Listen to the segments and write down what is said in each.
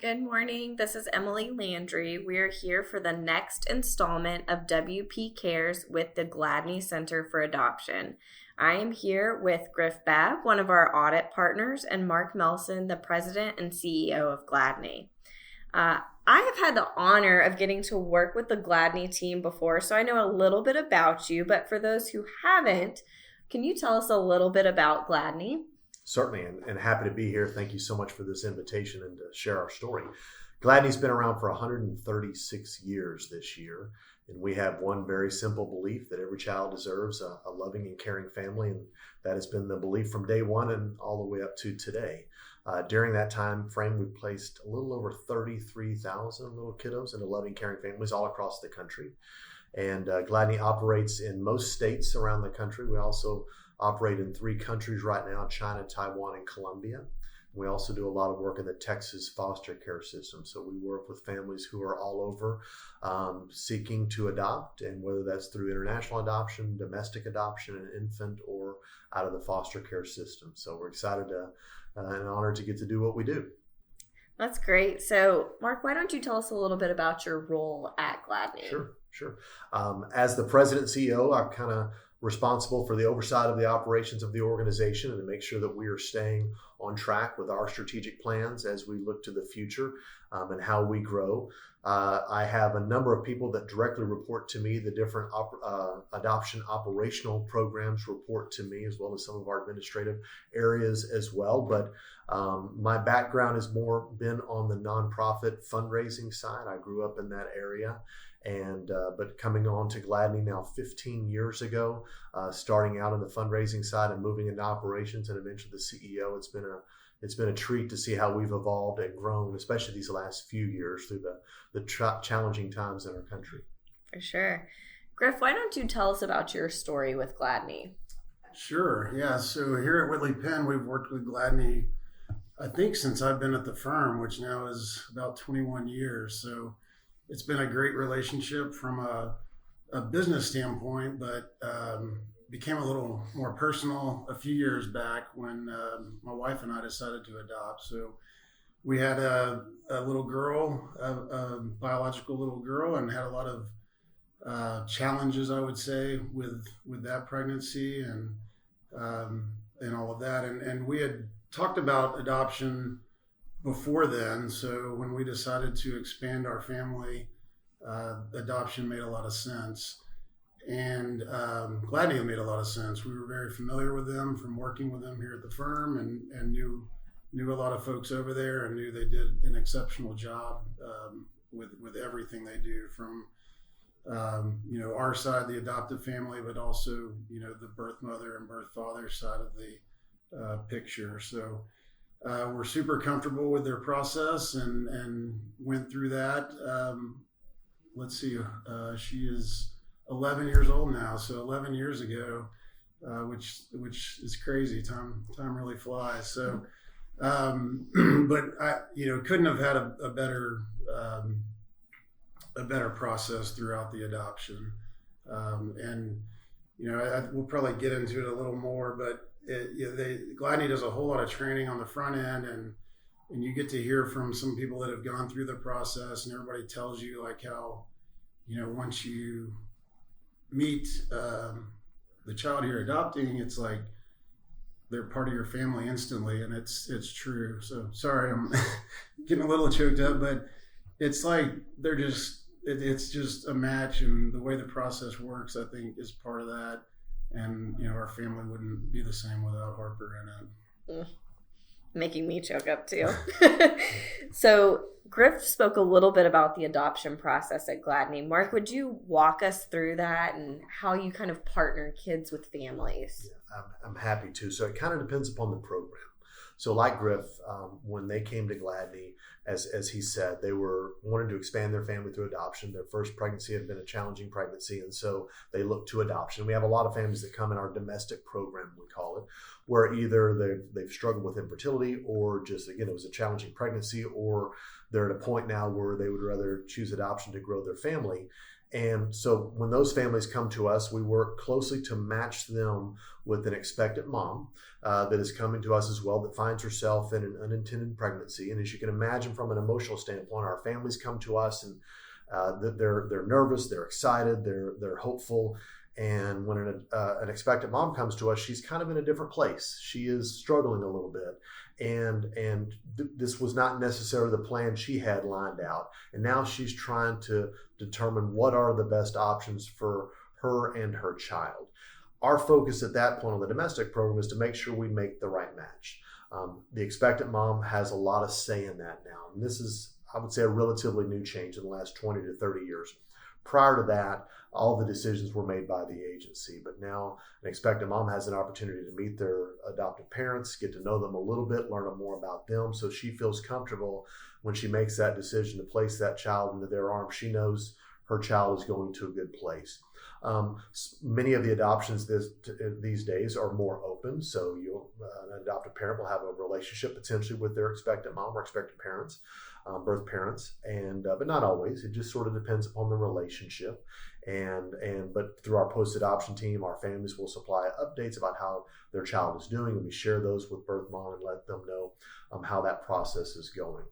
Good morning. This is Emily Landry. We are here for the next installment of WP Cares with the Gladney Center for Adoption. I am here with Griff Babb, one of our audit partners, and Mark Melson, the president and CEO of Gladney. I have had the honor of getting to work with the Gladney team before, so I know a little bit about you. But for those who haven't, can you tell us a little bit about Gladney? Certainly, and happy to be here. Thank you so much for this invitation and to share our story. Gladney's been around for 136 years this year, and we have one very simple belief that every child deserves a loving and caring family, and that has been the belief from day one and all the way up to today. During that time frame, we've placed a little over 33,000 little kiddos into loving, caring families all across the country. And Gladney operates in most states around the country. We also operate in 3 countries right now: China, Taiwan, and Colombia. We also do a lot of work in the Texas foster care system. So we work with families who are all over seeking to adopt, and whether that's through international adoption, domestic adoption, an infant, or out of the foster care system. So we're excited and honored to get to do what we do. That's great. So, Mark, why don't you tell us a little bit about your role at Gladney? Sure. As the president and CEO, I'm kind of responsible for the oversight of the operations of the organization and to make sure that we are staying on track with our strategic plans as we look to the future and how we grow. I have a number of people that directly report to me. The different adoption operational programs report to me, as well as some of our administrative areas as well. But my background has more been on the nonprofit fundraising side. I grew up in that area. But coming on to Gladney now 15 years ago, starting out on the fundraising side and moving into operations and eventually the CEO, it's been a treat to see how we've evolved and grown, especially these last few years through the challenging times in our country. For sure. Griff, why don't you tell us about your story with Gladney? Sure. Yeah. So here at Whitley Penn, we've worked with Gladney, I think, since I've been at the firm, which now is about 21 years. So it's been a great relationship from a business standpoint, but became a little more personal a few years back when my wife and I decided to adopt. So we had a little girl, a biological little girl, and had a lot of challenges, I would say, with that pregnancy and all of that. And we had talked about adoption before then. So when we decided to expand our family, adoption made a lot of sense. And Gladney made a lot of sense. We were very familiar with them from working with them here at the firm and knew a lot of folks over there and knew they did an exceptional job with everything they do from our side, the adoptive family, but also, the birth mother and birth father side of the picture. So we're super comfortable with their process and went through that. Let's see, she is 11 years old now. So 11 years ago, which is crazy. Time really flies. So, but I, couldn't have had a better process throughout the adoption. And we'll probably get into it a little more, but Gladney does a whole lot of training on the front end, and you get to hear from some people that have gone through the process, and everybody tells you like how, once you meet the child you're adopting, it's like they're part of your family instantly, and it's true. So sorry, I'm getting a little choked up, but it's like it's just a match, and the way the process works, I think, is part of that. And our family wouldn't be the same without Harper in it. Making me choke up too. So Griff spoke a little bit about the adoption process at Gladney. Mark, would you walk us through that and how you kind of partner kids with families? Yeah, I'm happy to. So it kind of depends upon the program. So like Griff, when they came to Gladney, as he said, they were wanting to expand their family through adoption. Their first pregnancy had been a challenging pregnancy, and so they looked to adoption. We have a lot of families that come in our domestic program, we call it, where either they've struggled with infertility, or just, again, it was a challenging pregnancy, or they're at a point now where they would rather choose adoption to grow their family. And so when those families come to us, we work closely to match them with an expectant mom that is coming to us as well, that finds herself in an unintended pregnancy. And as you can imagine, from an emotional standpoint, our families come to us and they're nervous, they're excited, they're hopeful. And when an expectant mom comes to us, she's kind of in a different place. She is struggling a little bit. And this was not necessarily the plan she had lined out. And now she's trying to determine what are the best options for her and her child. Our focus at that point on the domestic program is to make sure we make the right match. The expectant mom has a lot of say in that now. And this is, I would say, a relatively new change in the last 20 to 30 years. Prior to that, all the decisions were made by the agency, but now an expectant mom has an opportunity to meet their adoptive parents, get to know them a little bit, learn more about them, so she feels comfortable when she makes that decision to place that child into their arms. She knows her child is going to a good place. Many of the adoptions these days are more open, so an adoptive parent will have a relationship potentially with their expectant mom or expectant parents. Birth parents, and but not always. It just sort of depends upon the relationship, but through our post-adoption team, our families will supply updates about how their child is doing, and we share those with birth mom and let them know how that process is going.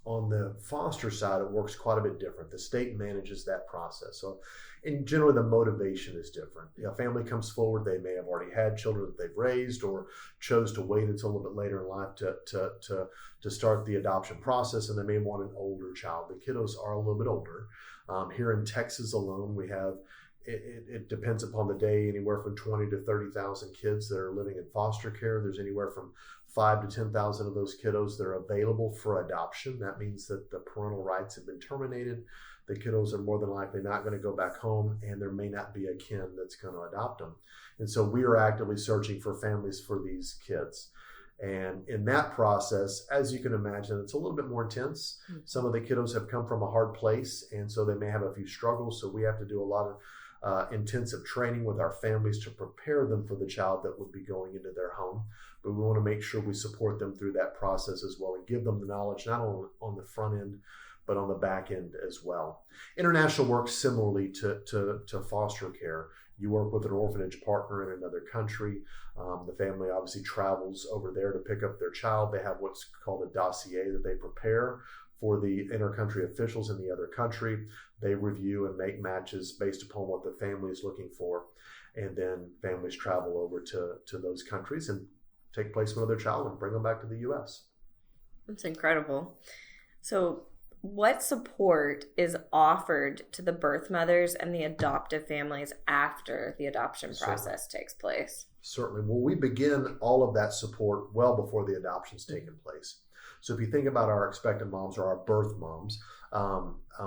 On the foster side, it works quite a bit different. The state manages that process. So, and generally the motivation is different. A family comes forward, they may have already had children that they've raised or chose to wait until a little bit later in life to start the adoption process, and they may want an older child. The kiddos are a little bit older. Here in Texas alone, we have, it depends upon the day, anywhere from 20 to 30,000 kids that are living in foster care. There's anywhere from 5 to 10,000 of those kiddos that are available for adoption. That means that the parental rights have been terminated. The kiddos are more than likely not going to go back home, and there may not be a kin that's going to adopt them. And so we are actively searching for families for these kids. And in that process, as you can imagine, it's a little bit more intense. Some of the kiddos have come from a hard place, and so they may have a few struggles. So we have to do a lot of intensive training with our families to prepare them for the child that would be going into their home. But we want to make sure we support them through that process as well and give them the knowledge, not only on the front end, but on the back end as well. International works similarly to foster care. You work with an orphanage partner in another country. The family obviously travels over there to pick up their child. They have what's called a dossier that they prepare for the intercountry officials in the other country. They review and make matches based upon what the family is looking for. And then families travel over to those countries and take placement of their child and bring them back to the U.S. That's incredible. So what support is offered to the birth mothers and the adoptive families after the adoption process takes place? Certainly. Well, we begin all of that support well before the adoption's taken place. So if you think about our expectant moms or our birth moms,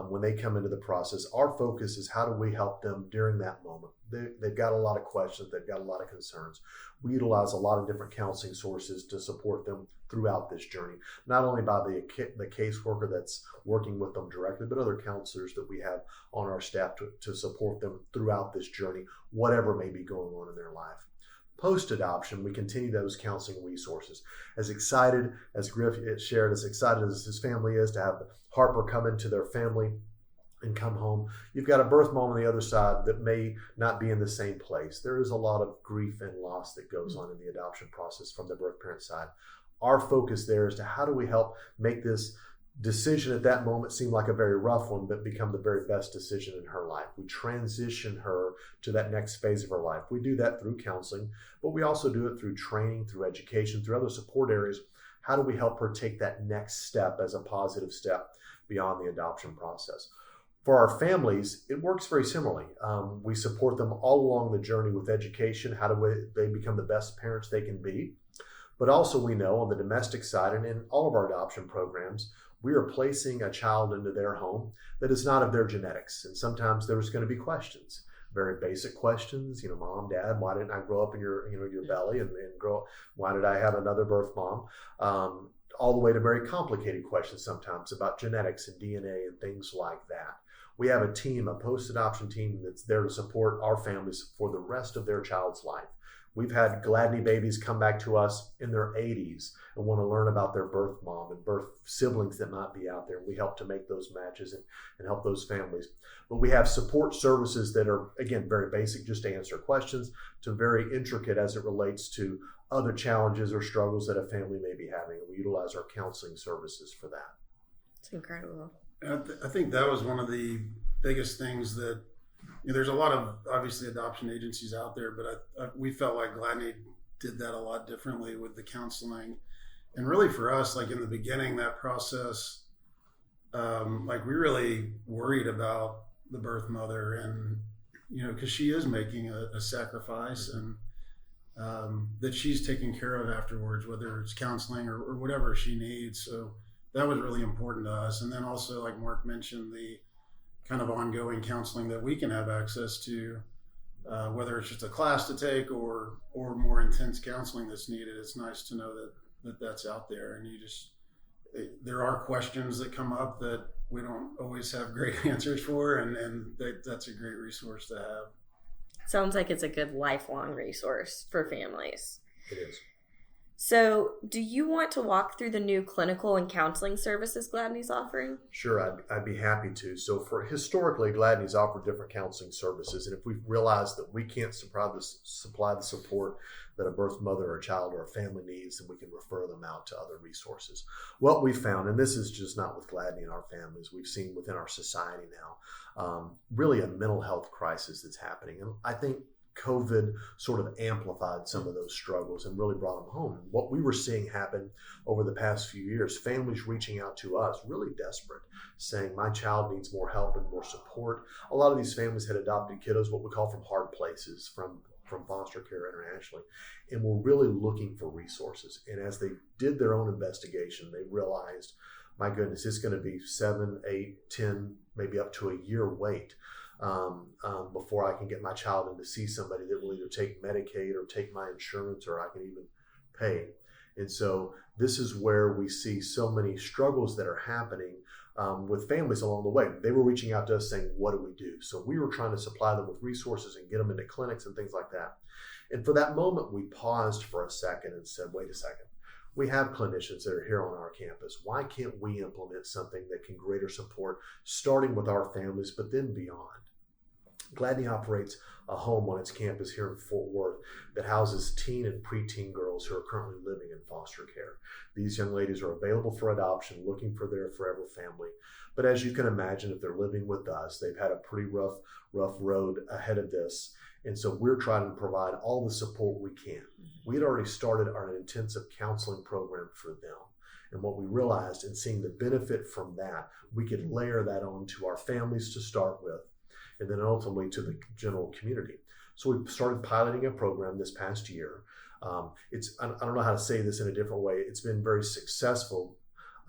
when they come into the process, our focus is how do we help them during that moment. They've got a lot of questions. They've got a lot of concerns. We utilize a lot of different counseling sources to support them throughout this journey, not only by the caseworker that's working with them directly, but other counselors that we have on our staff to support them throughout this journey, whatever may be going on in their life. Post-adoption, we continue those counseling resources. As excited as Griff shared, as excited as his family is to have Harper come into their family and come home, you've got a birth mom on the other side that may not be in the same place. There is a lot of grief and loss that goes on in the adoption process from the birth parent side. Our focus there is to how do we help make this decision at that moment seem like a very rough one, but become the very best decision in her life. We transition her to that next phase of her life. We do that through counseling, but we also do it through training, through education, through other support areas. How do we help her take that next step as a positive step beyond the adoption process? For our families, it works very similarly. We support them all along the journey with education. How do they become the best parents they can be? But also we know on the domestic side and in all of our adoption programs, we are placing a child into their home that is not of their genetics. And sometimes there's going to be questions, very basic questions. Mom, Dad, why didn't I grow up in your belly and grow up? Why did I have another birth mom? All the way to very complicated questions sometimes about genetics and DNA and things like that. We have a team, a post-adoption team that's there to support our families for the rest of their child's life. We've had Gladney babies come back to us in their 80s and want to learn about their birth mom and birth siblings that might be out there. We help to make those matches and help those families. But we have support services that are, again, very basic, just to answer questions, to very intricate as it relates to other challenges or struggles that a family may be having. We utilize our counseling services for that. It's incredible. I think that was one of the biggest things that, there's a lot of obviously adoption agencies out there, but we felt like Gladney did that a lot differently with the counseling. And really for us, like in the beginning, that process, like we really worried about the birth mother and, because she is making a sacrifice and that she's taking care of afterwards, whether it's counseling or whatever she needs. So that was really important to us. And then also, like Mark mentioned, the kind of ongoing counseling that we can have access to, whether it's just a class to take or more intense counseling that's needed. It's nice to know that that's out there. And there are questions that come up that we don't always have great answers for, and that's a great resource to have. Sounds like it's a good lifelong resource for families. It is. So, do you want to walk through the new clinical and counseling services Gladney's offering? Sure, I'd be happy to. So, historically, Gladney's offered different counseling services, and if we realize that we can't supply the support that a birth mother or child or a family needs, then we can refer them out to other resources. What we found, and this is just not with Gladney and our families, we've seen within our society now, really a mental health crisis that's happening, and I think COVID sort of amplified some of those struggles and really brought them home. What we were seeing happen over the past few years, families reaching out to us, really desperate, saying, my child needs more help and more support. A lot of these families had adopted kiddos, what we call from hard places, from foster care internationally, and were really looking for resources. And as they did their own investigation, they realized, my goodness, it's going to be 7, 8, 10, maybe up to a year wait before I can get my child in to see somebody that will either take Medicaid or take my insurance, or I can even pay. And so this is where we see so many struggles that are happening with families along the way. They were reaching out to us saying, what do we do? So we were trying to supply them with resources and get them into clinics and things like that. And for that moment, we paused for a second and said, wait a second. We have clinicians that are here on our campus. Why can't we implement something that can greater support, starting with our families, but then beyond? Gladney operates a home on its campus here in Fort Worth that houses teen and preteen girls who are currently living in foster care. These young ladies are available for adoption, looking for their forever family. But as you can imagine, if they're living with us, they've had a pretty rough road ahead of this. And so we're trying to provide all the support we can. We had already started our intensive counseling program for them. And what we realized in seeing the benefit from that, we could layer that on to our families to start with, and then ultimately to the general community. So we started piloting a program this past year. I don't know how to say this in a different way. It's been very successful.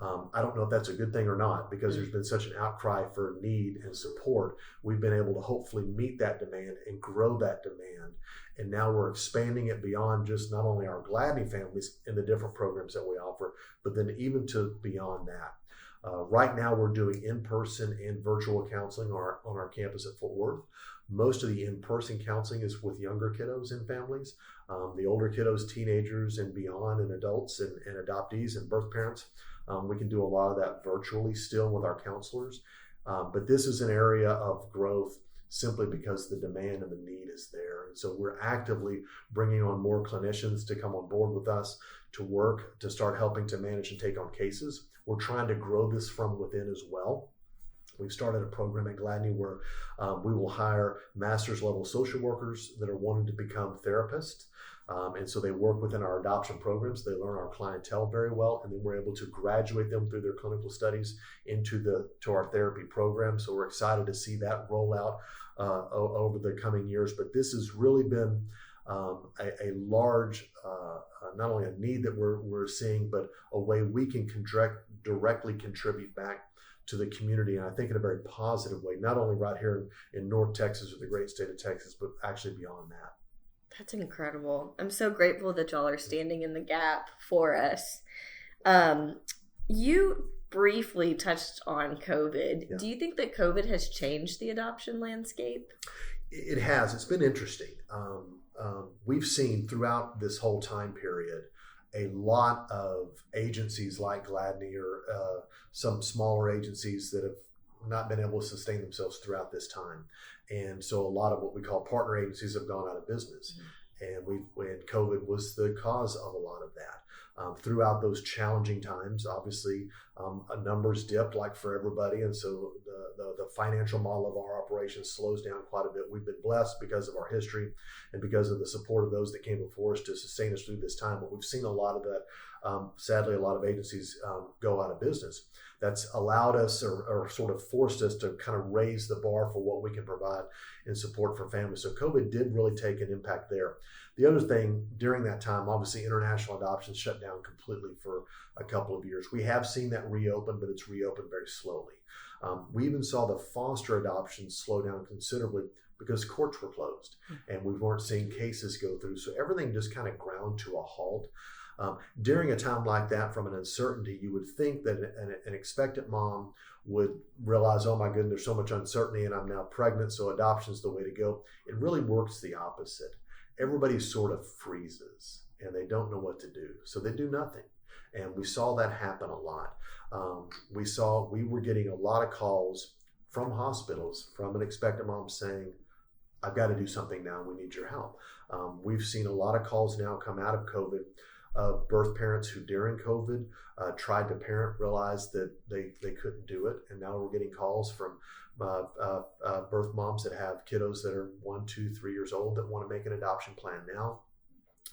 I don't know if that's a good thing or not, because there's been such an outcry for need and support. We've been able to hopefully meet that demand and grow that demand. And now we're expanding it beyond just not only our Gladney families in the different programs that we offer, but then even to beyond that. Right now, we're doing in-person and virtual counseling on our campus at Fort Worth. Most of the in-person counseling is with younger kiddos and families. The older kiddos, teenagers and beyond, and adults and adoptees and birth parents, we can do a lot of that virtually still with our counselors. But this is an area of growth simply because the demand and the need is there. And so we're actively bringing on more clinicians to come on board with us to work, to start helping to manage and take on cases. We're trying to grow this from within as well. We've started a program at Gladney where we will hire master's level social workers that are wanting to become therapists. And so they work within our adoption programs. They learn our clientele very well, and then we're able to graduate them through their clinical studies to our therapy program. So we're excited to see that roll out over the coming years. But this has really been a large, not only a need that we're seeing, but a way we can directly contribute back to the community, and I think in a very positive way, not only right here in North Texas or the great state of Texas, but actually beyond that. That's incredible. I'm so grateful that y'all are standing in the gap for us. You briefly touched on COVID. Yeah. Do you think that COVID has changed the adoption landscape? It has. It's been interesting. we've seen throughout this whole time period a lot of agencies like Gladney or some smaller agencies that have not been able to sustain themselves throughout this time. And so a lot of what we call partner agencies have gone out of business. And COVID was the cause of a lot of that. Throughout those challenging times, obviously, numbers dipped like for everybody. And so the financial model of our operation slows down quite a bit. We've been blessed because of our history and because of the support of those that came before us to sustain us through this time. But we've seen a lot of that. Sadly, a lot of agencies go out of business. That's allowed us or sort of forced us to kind of raise the bar for what we can provide in support for families. So COVID did really take an impact there. The other thing during that time, obviously international adoption shut down completely for a couple of years. We have seen that reopen, but it's reopened very slowly. We even saw the foster adoption slow down considerably because courts were closed and we weren't seeing cases go through. So everything just kind of ground to a halt. During a time like that, from an uncertainty, you would think that an expectant mom would realize, oh my goodness, there's so much uncertainty and I'm now pregnant, so adoption's the way to go. It really works the opposite. Everybody sort of freezes and they don't know what to do. So they do nothing. And we saw that happen a lot. We were getting a lot of calls from hospitals, from an expectant mom saying, I've got to do something now. We need your help. We've seen a lot of calls now come out of COVID of birth parents who during COVID tried to parent, realized that they couldn't do it. And now we're getting calls from birth moms that have kiddos that are 1, 2, 3 years old that want to make an adoption plan now.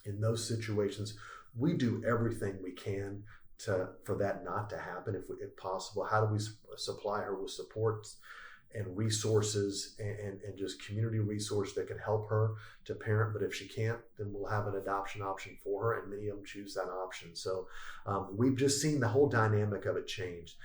In those situations, we do everything we can for that not to happen if possible. How do we supply her with supports and resources and just community resource that can help her to parent? But if she can't, then we'll have an adoption option for her, and many of them choose that option. So we've just seen the whole dynamic of it change.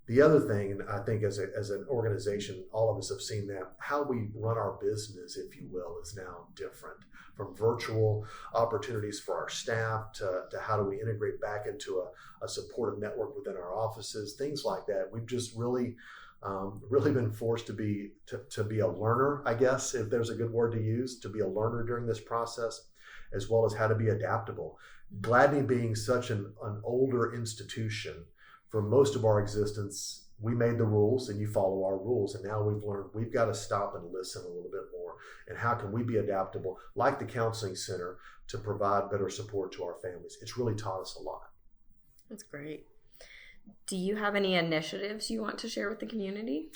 The other thing, and I think as an organization, all of us have seen that how we run our business, if you will, is now different. From virtual opportunities for our staff to how do we integrate back into a supportive network within our offices, things like that. We've just really been forced to be a learner, I guess, if there's a good word to use, to be a learner during this process, as well as how to be adaptable. Gladney being such an older institution, for most of our existence, we made the rules and you follow our rules. And now we've learned we've got to stop and listen a little bit more. And how can we be adaptable, like the counseling center, to provide better support to our families? It's really taught us a lot. That's great. Do you have any initiatives you want to share with the community?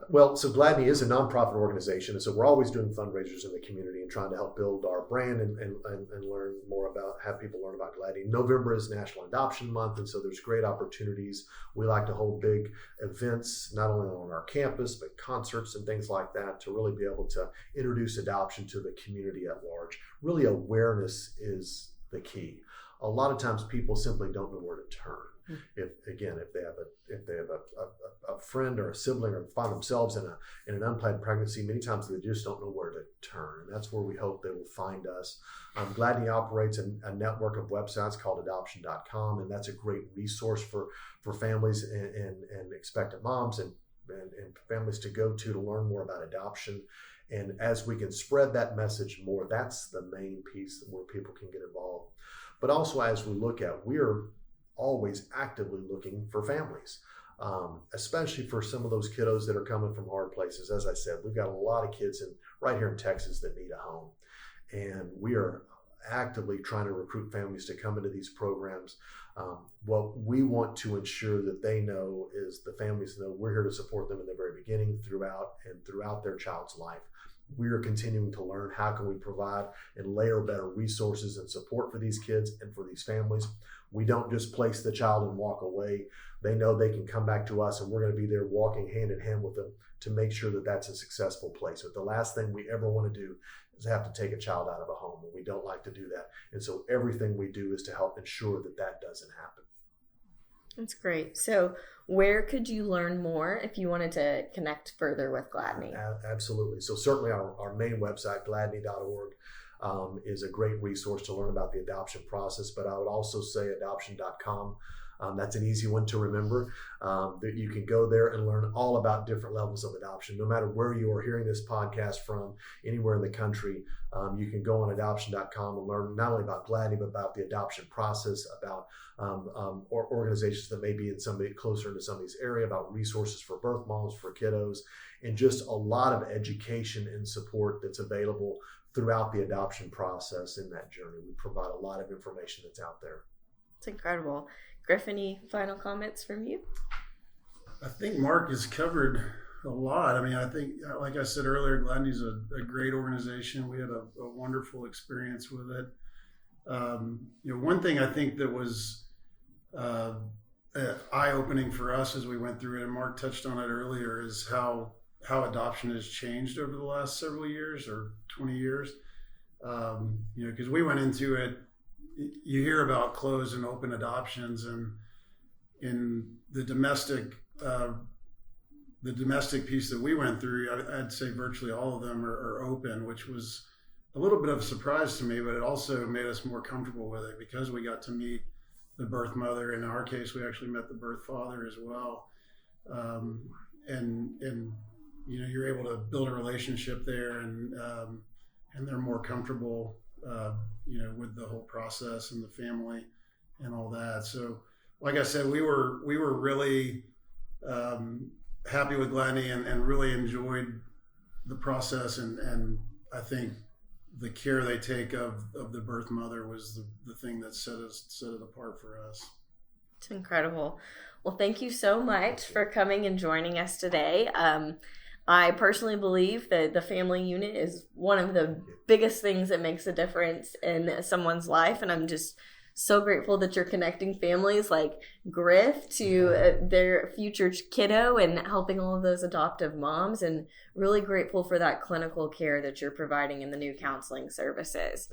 Well, so Gladney is a nonprofit organization, and so we're always doing fundraisers in the community and trying to help build our brand and learn more about, have people learn about Gladney. November is National Adoption Month, and so there's great opportunities. We like to hold big events, not only on our campus, but concerts and things like that, to really be able to introduce adoption to the community at large. Really, awareness is the key. A lot of times people simply don't know where to turn. If they have a friend or a sibling or find themselves in an unplanned pregnancy, many times they just don't know where to turn. And that's where we hope they will find us. Gladney operates a network of websites called adoption.com, and that's a great resource for families and expectant moms and families to go to learn more about adoption. And as we can spread that message more, that's the main piece where people can get involved. But also, as we look at, we're always actively looking for families, especially for some of those kiddos that are coming from hard places. As I said, we've got a lot of kids right here in Texas that need a home. And we are actively trying to recruit families to come into these programs. What we want to ensure that they know is the families know we're here to support them in the very beginning, throughout their child's life. We are continuing to learn how can we provide and layer better resources and support for these kids and for these families. We don't just place the child and walk away. They know they can come back to us, and we're going to be there walking hand in hand with them to make sure that that's a successful place. But the last thing we ever want to do is have to take a child out of a home. We don't like to do that. And so everything we do is to help ensure that that doesn't happen. That's great. So where could you learn more if you wanted to connect further with Gladney? Absolutely. So certainly our main website, gladney.org, is a great resource to learn about the adoption process. But I would also say adoption.com That's an easy one to remember. That you can go there and learn all about different levels of adoption. No matter where you are hearing this podcast from, anywhere in the country, you can go on adoption.com and learn not only about Gladney, but about the adoption process, about organizations that may be in somebody closer into somebody's area, about resources for birth moms, for kiddos, and just a lot of education and support that's available throughout the adoption process in that journey. We provide a lot of information that's out there. It's incredible. Griff, any final comments from you? I think Mark has covered a lot. I mean, I think, like I said earlier, Gladney's a great organization. We had a wonderful experience with it. One thing I think that was eye-opening for us as we went through it, and Mark touched on it earlier, is how adoption has changed over the last several years or 20 years. Because we went into it, you hear about closed and open adoptions, and in the domestic piece that we went through, I'd say virtually all of them are open, which was a little bit of a surprise to me, but it also made us more comfortable with it because we got to meet the birth mother. In our case, we actually met the birth father as well. And you're able to build a relationship there, and they're more comfortable, with the whole process and the family and all that. So, like I said, we were really happy with Gladney and really enjoyed the process. And I think the care they take of the birth mother was the thing that set it apart for us. It's incredible. Well, thank you so much for coming and joining us today. I personally believe that the family unit is one of the biggest things that makes a difference in someone's life. And I'm just so grateful that you're connecting families like Griff to their future kiddo and helping all of those adoptive moms, and really grateful for that clinical care that you're providing in the new counseling services.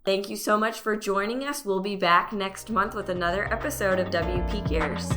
Thank you so much for joining us. We'll be back next month with another episode of WP Cares.